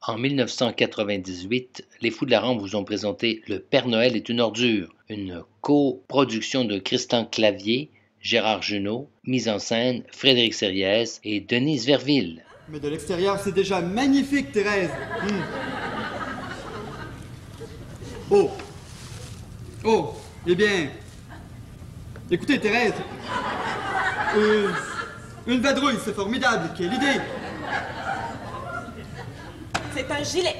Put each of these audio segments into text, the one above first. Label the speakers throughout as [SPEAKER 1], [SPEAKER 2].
[SPEAKER 1] En 1998, les Fous de la Rampe vous ont présenté Le Père Noël est une ordure, une coproduction de Christian Clavier, Gérard Jugnot, mise en scène Frédéric Sériès et Denise Verville.
[SPEAKER 2] Mais de l'extérieur, c'est déjà magnifique, Thérèse. Oh. Oh, eh bien... Écoutez, Thérèse. Une vadrouille, c'est formidable. Quelle idée.
[SPEAKER 3] C'est un gilet.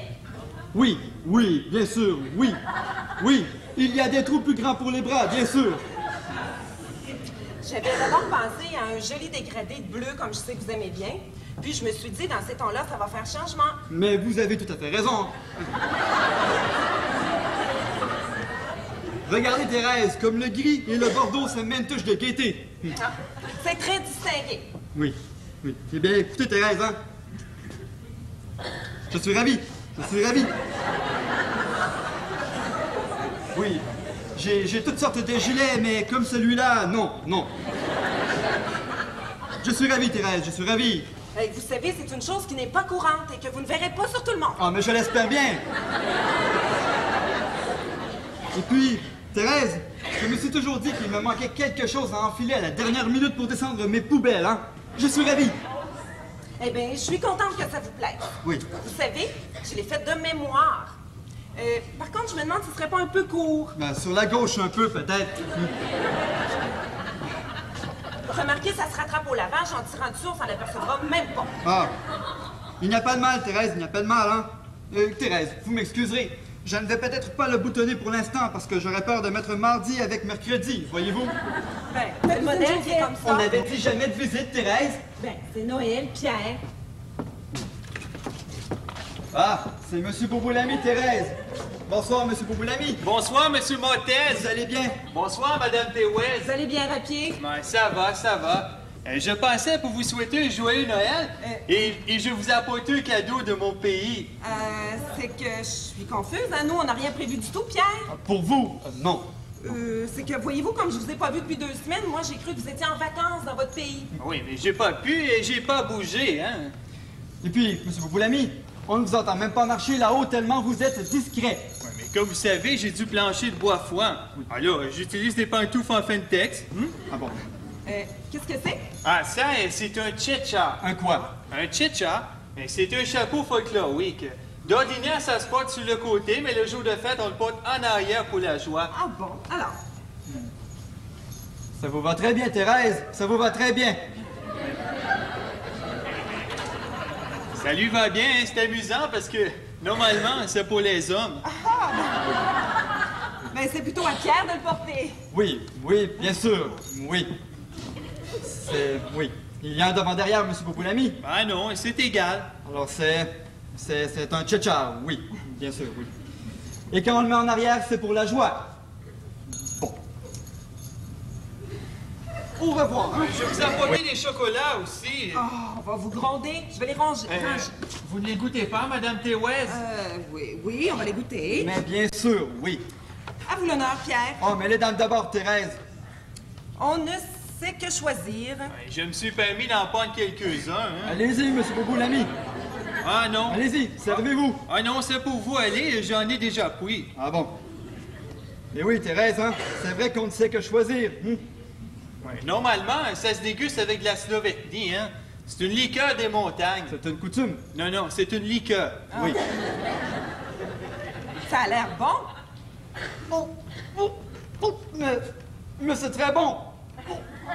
[SPEAKER 2] Oui, oui, bien sûr, oui. Oui, il y a des trous plus grands pour les bras, bien sûr.
[SPEAKER 3] J'avais d'abord pensé à un joli dégradé de bleu, comme je sais que vous aimez bien. Puis je me suis dit, dans ces tons-là, ça va faire changement.
[SPEAKER 2] Mais vous avez tout à fait raison. Regardez, Thérèse, comme le gris et le bordeaux se met une touche de gaieté.
[SPEAKER 3] Ah, c'est très distingué.
[SPEAKER 2] Oui, oui. Eh bien, écoutez, Thérèse, hein. Je suis ravi. Je suis ravi. Oui, j'ai toutes sortes de gilets, mais comme celui-là, non, non. Je suis ravi, Thérèse, je suis ravi.
[SPEAKER 3] Hey, vous savez, c'est une chose qui n'est pas courante et que vous ne verrez pas sur tout le monde.
[SPEAKER 2] Ah, mais je l'espère bien. Et puis, Thérèse, je me suis toujours dit qu'il me manquait quelque chose à enfiler à la dernière minute pour descendre mes poubelles, hein. Je suis ravi.
[SPEAKER 3] Eh bien, je suis contente que ça vous plaise.
[SPEAKER 2] Oui.
[SPEAKER 3] Vous savez, je l'ai fait de mémoire. Par contre, je me demande si ce serait pas un peu court.
[SPEAKER 2] Ben, sur la gauche, un peu, peut-être.
[SPEAKER 3] Remarquez, ça se rattrape au lavage. En tirant dessus, on s'en apercevra même pas.
[SPEAKER 2] Ah. Il n'y a pas de mal, Thérèse, il n'y a pas de mal, hein. Thérèse, vous m'excuserez. Je ne vais peut-être pas le boutonner pour l'instant parce que j'aurais peur de mettre mardi avec mercredi, voyez-vous?
[SPEAKER 3] Ben, le modèle, c'est comme ça.
[SPEAKER 2] On n'avait dit jamais de visite, Thérèse.
[SPEAKER 3] Ben, c'est Noël, Pierre.
[SPEAKER 2] Ah, c'est Monsieur Boubou-Lamy, Thérèse. Bonsoir, Monsieur Boubou-Lamy.
[SPEAKER 4] Bonsoir, Monsieur Montez.
[SPEAKER 2] Vous allez bien?
[SPEAKER 4] Bonsoir, Madame Tewes.
[SPEAKER 3] Vous allez bien, Rapier?
[SPEAKER 4] Ben, ça va, ça va. Je pensais pour vous souhaiter un joyeux Noël et je vous ai apporté un cadeau de mon pays.
[SPEAKER 3] C'est que je suis confuse. Hein? Nous, on n'a rien prévu du tout, Pierre.
[SPEAKER 2] Pour vous? Non.
[SPEAKER 3] C'est que, voyez-vous, comme je vous ai pas vu depuis 2 semaines, moi, j'ai cru que vous étiez en vacances dans votre pays.
[SPEAKER 4] Oui, mais j'ai pas pu et j'ai pas bougé, hein.
[SPEAKER 2] Et puis, Monsieur Boubou-Lamy, on ne vous entend même pas marcher là-haut tellement vous êtes discret.
[SPEAKER 4] Ouais, mais comme vous savez, j'ai du plancher de bois foin. Alors, j'utilise des pantoufles en fin de texte.
[SPEAKER 2] Ah bon?
[SPEAKER 3] Qu'est-ce que c'est?
[SPEAKER 4] Ah, ça, c'est un tchetcha.
[SPEAKER 2] Un quoi?
[SPEAKER 4] Un tchetcha, c'est un chapeau folklorique. D'ordinaire, ça se porte sur le côté, mais le jour de fête, on le porte en arrière pour la joie.
[SPEAKER 3] Ah bon, alors?
[SPEAKER 2] Ça vous va très bien, Thérèse. Ça vous va très bien.
[SPEAKER 4] Ça lui va bien, hein? C'est amusant parce que, normalement, c'est pour les hommes.
[SPEAKER 3] Ben, c'est plutôt à Pierre de le porter.
[SPEAKER 2] Oui, oui, bien sûr. Oui. Oui. Il y a un devant-derrière, Monsieur Boubou-Lamy.
[SPEAKER 4] Ah non, c'est égal.
[SPEAKER 2] Alors, c'est un tchetcha, oui. Bien sûr, oui. Et quand on le met en arrière, c'est pour la joie. Bon. Au revoir, hein?
[SPEAKER 4] Je vous ai apporté des chocolats aussi.
[SPEAKER 3] Oh, on va vous gronder. Je vais les ranger.
[SPEAKER 4] Vous ne les goûtez pas, Madame Tewes?
[SPEAKER 3] Oui, on va les goûter.
[SPEAKER 2] Mais bien sûr, oui.
[SPEAKER 3] À vous l'honneur, Pierre.
[SPEAKER 2] Oh, mais les dames d'abord, Thérèse.
[SPEAKER 3] On ne sait que choisir.
[SPEAKER 4] Je me suis permis d'en prendre quelques-uns. Hein?
[SPEAKER 2] Allez-y, Monsieur Boubou-Lamy.
[SPEAKER 4] Ah non.
[SPEAKER 2] Allez-y, servez-vous.
[SPEAKER 4] Ah non, c'est pour vous aller, j'en ai déjà pris.
[SPEAKER 2] Ah bon. Mais oui, Thérèse, hein, c'est vrai qu'on ne sait que choisir.
[SPEAKER 4] Ouais, normalement, ça se déguste avec de la Slovénie, hein. C'est une liqueur des montagnes.
[SPEAKER 2] C'est une coutume.
[SPEAKER 4] Non, non, c'est une liqueur.
[SPEAKER 2] Oui.
[SPEAKER 3] Ça a l'air bon.
[SPEAKER 2] Mais c'est très bon.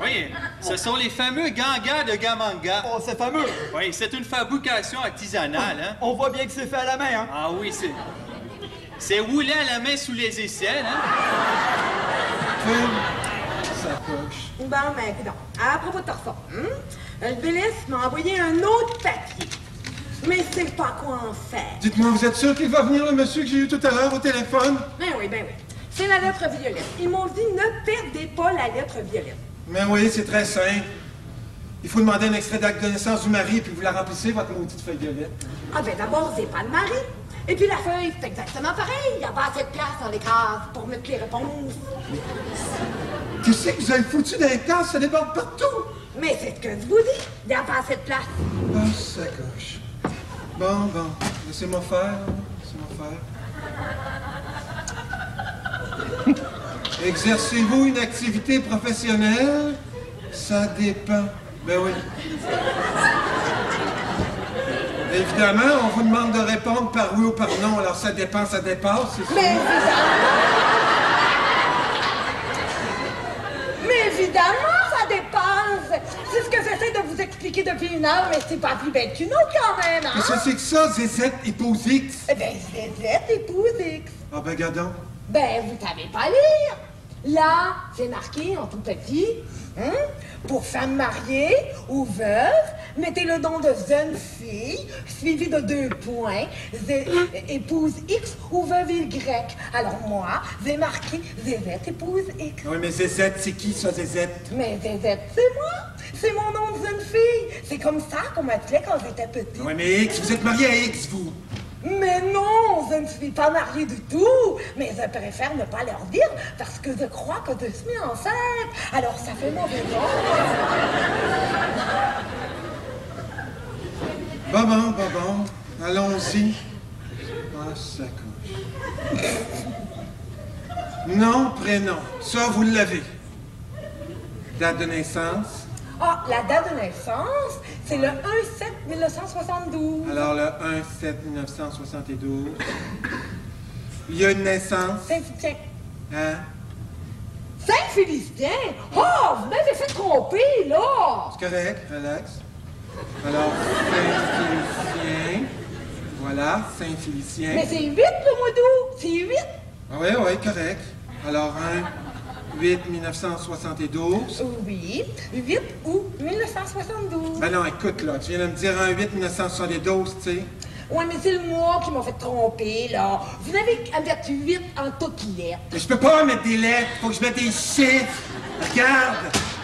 [SPEAKER 4] Oui, ce sont les fameux gangas de Gamanga.
[SPEAKER 2] Oh, c'est fameux.
[SPEAKER 4] Oui, c'est une fabrication artisanale, hein.
[SPEAKER 2] On voit bien que c'est fait à la main, hein.
[SPEAKER 4] Ah oui, c'est roulé à la main sous les aisselles, hein.
[SPEAKER 2] Ça coche.
[SPEAKER 3] Bon, ben, écoute, à propos de torson, le Bélis m'a envoyé un autre papier. Mais c'est pas quoi en faire.
[SPEAKER 5] Dites-moi, vous êtes sûr qu'il va venir le monsieur que j'ai eu tout à l'heure au téléphone?
[SPEAKER 3] Ben oui, ben oui. C'est la lettre violette. Ils m'ont dit ne perdez pas la lettre violette.
[SPEAKER 5] Mais oui, c'est très simple. Il faut demander un extrait d'acte de naissance du mari, puis vous la remplissez, votre maudite feuille violette.
[SPEAKER 3] Ah ben d'abord, c'est pas le mari. Et puis la feuille, c'est exactement pareil. Il n'y a pas assez de place dans les cases pour mettre les réponses.
[SPEAKER 5] Qu'est-ce que vous avez foutu dans les cases? Ça déborde partout!
[SPEAKER 3] Mais c'est ce que je vous dis. Il n'y a pas assez de place.
[SPEAKER 5] Ah, ça coche. Bon, laissez-moi faire. Exercez-vous une activité professionnelle? Ça dépend. Ben oui. Évidemment, on vous demande de répondre par oui ou par non, alors ça dépend, ça dépasse, c'est sûr.
[SPEAKER 3] Mais évidemment, ça dépasse. C'est ce que j'essaie de vous expliquer depuis une heure, mais c'est pas plus bête qu'une autre quand même, hein?
[SPEAKER 5] Qu'est-ce que c'est que ça, Zézette épouse X?
[SPEAKER 3] Eh ben, Zézette épouse X.
[SPEAKER 5] Ah ben, gadon.
[SPEAKER 3] Ben, vous savez pas lire. Là, c'est marqué en tout petit, hein? Pour femme mariée ou veuve, mettez le nom de jeune fille, suivi de 2 points, épouse X ou veuve Y. Alors moi, j'ai marqué Zézette épouse X.
[SPEAKER 5] Oui, mais Zézette, c'est qui ça, Zézette?
[SPEAKER 3] Mais Zézette, c'est moi. C'est mon nom de jeune fille. C'est comme ça qu'on m'appelait quand j'étais petite.
[SPEAKER 5] Oui, mais X, vous êtes marié à X, vous.
[SPEAKER 3] Mais non, je ne suis pas mariée du tout. Mais je préfère ne pas leur dire parce que je crois que je suis enceinte. Alors ça fait mauvais genre.
[SPEAKER 5] Bon. Allons-y. Ah, ça couche. Nom, prénom. Ça, vous l'avez. Date de naissance.
[SPEAKER 3] Ah, la date de naissance, c'est le 1-7-1972.
[SPEAKER 5] Alors, le 1-7-1972. Il y a une naissance.
[SPEAKER 3] Saint-Félicien.
[SPEAKER 5] Hein?
[SPEAKER 3] Saint-Félicien? Oh, vous m'avez fait tromper, là!
[SPEAKER 5] C'est correct, relax. Alors, Saint-Félicien. Voilà, Saint-Félicien.
[SPEAKER 3] Mais c'est 8 le mois d'août, c'est 8.
[SPEAKER 5] Ah oui, correct. Alors, 1-8-1972.
[SPEAKER 3] Oui, 8 août 1972.
[SPEAKER 5] Ben non, écoute, là, tu viens de me dire 1-8-1972, tu sais.
[SPEAKER 3] Ouais, mais c'est le mois qui m'a fait tromper, là. Vous n'avez qu'à mettre 8 en toutes lettres.
[SPEAKER 5] Mais je peux pas mettre des lettres, faut que je mette des chiffres. Regarde,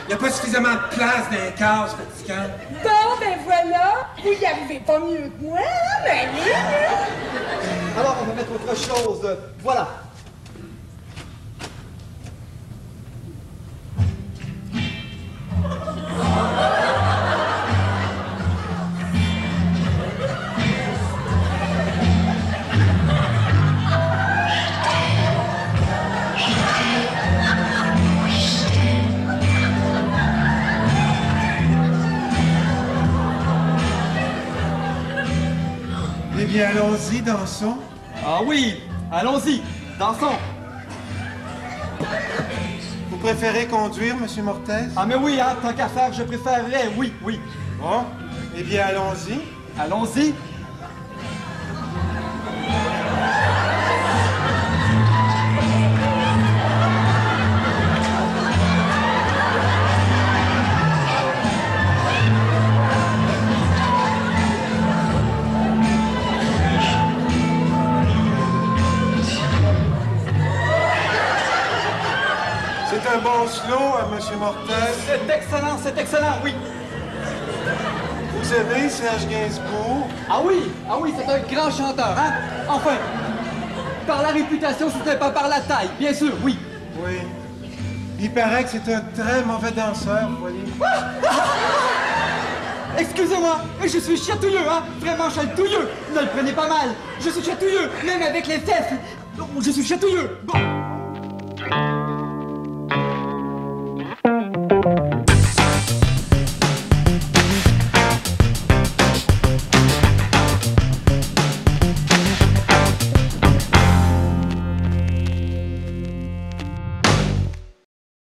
[SPEAKER 5] il n'y a pas suffisamment de place dans les cases, fatigant.
[SPEAKER 3] Bon, ben voilà, vous y arrivez pas mieux que moi, hein, mais allez.
[SPEAKER 2] Alors, on va mettre autre chose. Voilà.
[SPEAKER 5] Eh bien, allons-y, dansons.
[SPEAKER 2] Ah oui, allons-y, dansons.
[SPEAKER 5] Vous préférez conduire, Monsieur Mortez?
[SPEAKER 2] Ah mais oui, hein, tant qu'à faire, je préférerais, oui.
[SPEAKER 5] Bon, eh bien, allons-y.
[SPEAKER 2] Allons-y.
[SPEAKER 5] C'est un bon slow, Monsieur Mortez.
[SPEAKER 2] C'est excellent, oui.
[SPEAKER 5] Vous aimez Serge Gainsbourg?
[SPEAKER 2] Ah oui, c'est un grand chanteur, hein. Enfin, par la réputation, c'était pas par la taille, bien sûr, oui.
[SPEAKER 5] Oui. Il paraît que c'est un très mauvais danseur, vous voyez.
[SPEAKER 2] Excusez-moi, mais je suis chatouilleux, hein. Vraiment chatouilleux. Ne le prenez pas mal. Je suis chatouilleux, même avec les fesses. Je suis chatouilleux. Bon.